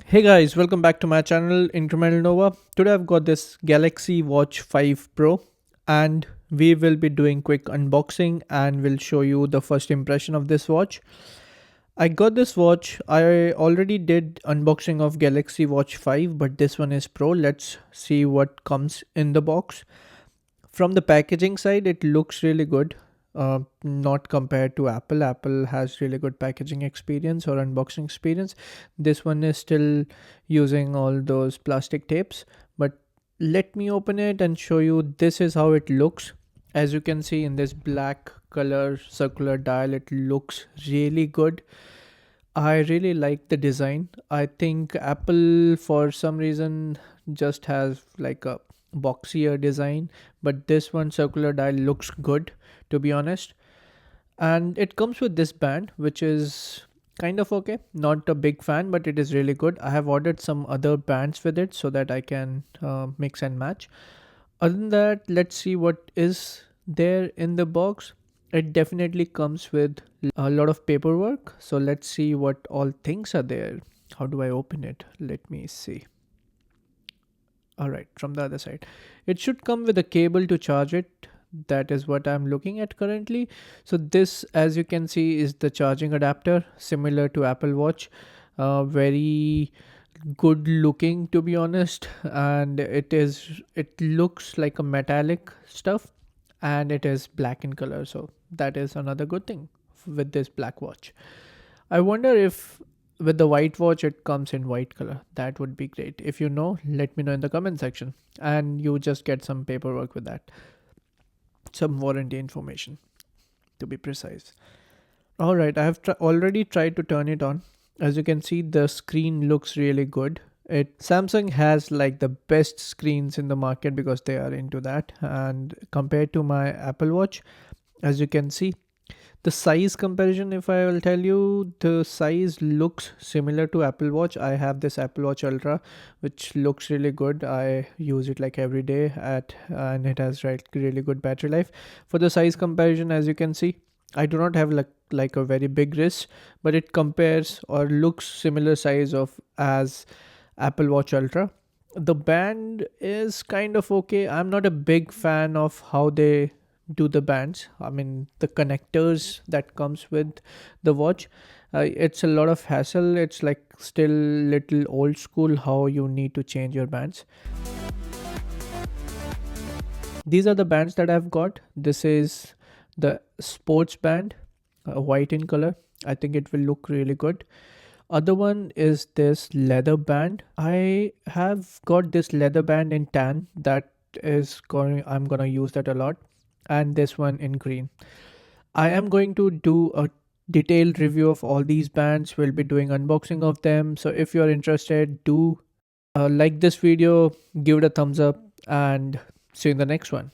Hey guys, welcome back to my channel Incremental Nova. Today I've got this Galaxy Watch 5 Pro and we will be doing quick unboxing and we'll show you the first impression of this watch. I got this watch. I already did unboxing of Galaxy Watch 5, but this one is Pro. Let's see what comes in the box. From the packaging side, it looks really good. Not compared to Apple. Apple has really good packaging experience or unboxing experience. This one is still using all those plastic tapes, but let me open it and show you. This is how it looks. As you can see in this black color circular dial, it looks really good. I really like the design. I think Apple for some reason just has like a boxier design, but this one circular dial looks good, to be honest. And it comes with this band which is kind of okay, not a big fan, but it is really good. I have ordered some other bands with it so that I can mix and match. Other than that, let's see what is there in the box. It definitely comes with a lot of paperwork, so let's see what all things are there. How do I open it? Let me see. All right, from the other side, it should come with a cable to charge it. That is what I'm looking at currently. So this, as you can see, is the charging adapter, similar to Apple Watch. Very good looking, to be honest, and it looks like a metallic stuff, and it is black in color, so that is another good thing with this black watch. I wonder if with the white watch it comes in white color. That would be great. If you know, let me know in the comment section, and you just get some paperwork with that, some warranty information to be precise. All right, I have already tried to turn it on. As you can see, the screen looks really good. Samsung has like the best screens in the market because they are into that, and compared to my Apple Watch, as you can see, the size comparison, if I will tell you, the size looks similar to Apple Watch. I have this Apple Watch Ultra which looks really good. I use it like every day at and it has really good battery life. For the size comparison, as you can see, I do not have like a very big wrist, but it compares or looks similar size of as Apple Watch Ultra. The band is kind of okay. I'm not a big fan of how they do the bands. I mean, the connectors that comes with the watch. It's a lot of hassle. It's like still little old school how you need to change your bands. These are the bands that I've got. This is the sports band, white in color. I think it will look really good. Other one is this leather band. I have got this leather band in tan. That is going, I'm gonna use that a lot. And this one in green. I am going to do a detailed review of all these bands. We'll be doing unboxing of them. So if you're interested, do like this video, give it a thumbs up, and see you in the next one.